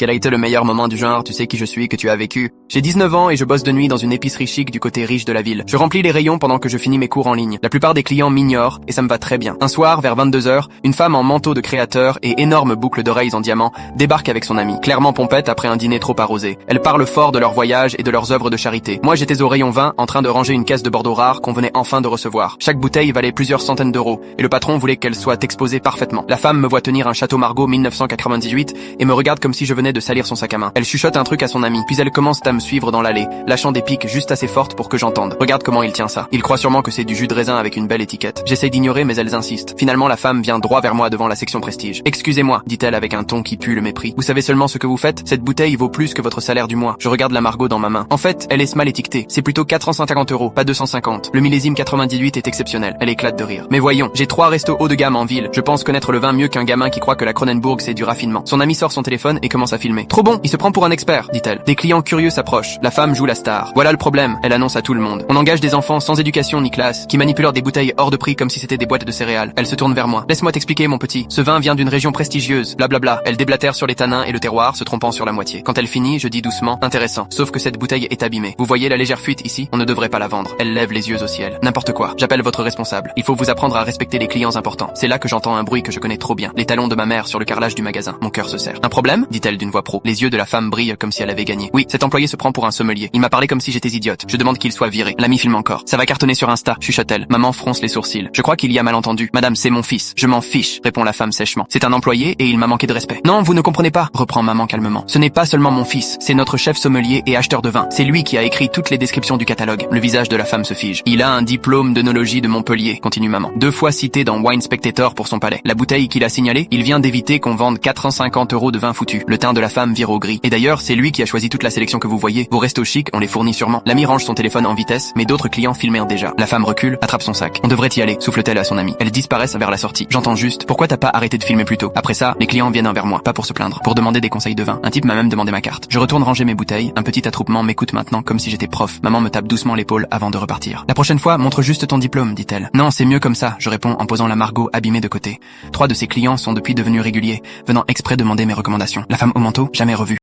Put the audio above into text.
Quel a été le meilleur moment du genre, tu sais qui je suis, que tu as vécu? J'ai 19 ans et je bosse de nuit dans une épicerie chic du côté riche de la ville. Je remplis les rayons pendant que je finis mes cours en ligne. La plupart des clients m'ignorent et ça me va très bien. Un soir, vers 22h, une femme en manteau de créateur et énorme boucle d'oreilles en diamant débarque avec son amie, clairement pompette après un dîner trop arrosé. Elle parle fort de leur voyage et de leurs œuvres de charité. Moi, j'étais au rayon vin en train de ranger une caisse de Bordeaux rare qu'on venait enfin de recevoir. Chaque bouteille valait plusieurs centaines d'euros et le patron voulait qu'elle soit exposée parfaitement. La femme me voit tenir un Château Margaux 1998 et me regarde comme si je venais de salir son sac à main. Elle chuchote un truc à son ami, puis elle commence à me suivre dans l'allée, lâchant des piques juste assez fortes pour que j'entende. Regarde comment il tient ça. Il croit sûrement que c'est du jus de raisin avec une belle étiquette. J'essaie d'ignorer mais elles insistent. Finalement, la femme vient droit vers moi devant la section prestige. Excusez-moi, dit-elle avec un ton qui pue le mépris. Vous savez seulement ce que vous faites? Cette bouteille vaut plus que votre salaire du mois. Je regarde la Margaux dans ma main. En fait, elle est mal étiquetée. C'est plutôt 450 euros, pas 250. Le millésime 98 est exceptionnel. Elle éclate de rire. Mais voyons, j'ai 3 restos haut de gamme en ville. Je pense connaître le vin mieux qu'un gamin qui croit que la Kronenbourg c'est du raffinement. Son ami sort son téléphone et commence à filmer. Trop bon, il se prend pour un expert, dit-elle. Des clients curieux s'approchent. La femme joue la star. Voilà le problème, elle annonce à tout le monde. On engage des enfants sans éducation ni classe, qui manipulent des bouteilles hors de prix comme si c'était des boîtes de céréales. Elle se tourne vers moi. Laisse-moi t'expliquer, mon petit. Ce vin vient d'une région prestigieuse. Blablabla. Elle déblatère sur les tanins et le terroir, se trompant sur la moitié. Quand elle finit, je dis doucement, intéressant. Sauf que cette bouteille est abîmée. Vous voyez la légère fuite ici? On ne devrait pas la vendre. Elle lève les yeux au ciel. N'importe quoi. J'appelle votre responsable. Il faut vous apprendre à respecter les clients importants. C'est là que j'entends un bruit que je connais trop bien. Les talons de ma mère sur le carrelage du magasin. Mon cœur se serre. Un problème? Dit-elle d'une voix pro. Les yeux de la femme brillent comme si elle avait gagné. Oui, cet employé se prend pour un sommelier. Il m'a parlé comme si j'étais idiote. Je demande qu'il soit viré. L'ami filme encore. Ça va cartonner sur Insta, chuchote-t-elle. Maman fronce les sourcils. Je crois qu'il y a malentendu. Madame, c'est mon fils. Je m'en fiche, répond la femme sèchement. C'est un employé et il m'a manqué de respect. Non, vous ne comprenez pas, reprend maman calmement. Ce n'est pas seulement mon fils, c'est notre chef sommelier et acheteur de vin. C'est lui qui a écrit toutes les descriptions du catalogue. Le visage de la femme se fige. Il a un diplôme d'œnologie de Montpellier, continue maman. 2 fois cité dans Wine Spectator pour son palais. La bouteille qu'il a signalée, il vient d'éviter qu'on vende 450 euros de vin foutu. Le teint de la femme vire au gris. Et d'ailleurs, c'est lui qui a choisi toute la sélection que vous voyez. Vos restos chics, on les fournit sûrement. L'ami range son téléphone en vitesse, mais d'autres clients filmèrent déjà. La femme recule, attrape son sac. On devrait y aller, souffle-t-elle à son ami. Elles disparaissent vers la sortie. J'entends juste, pourquoi t'as pas arrêté de filmer plus tôt? Après ça, les clients viennent vers moi, pas pour se plaindre, pour demander des conseils de vin. Un type m'a même demandé ma carte. Je retourne ranger mes bouteilles, un petit attroupement m'écoute maintenant comme si j'étais prof. Maman me tape doucement l'épaule avant de repartir. La prochaine fois, montre juste ton diplôme, dit-elle. Non, c'est mieux comme ça, je réponds en posant la Margaux abîmée de côté. 3 de ses clients sont depuis devenus réguliers, venant exprès demander mes recommandations. La femme au manteau, jamais revue.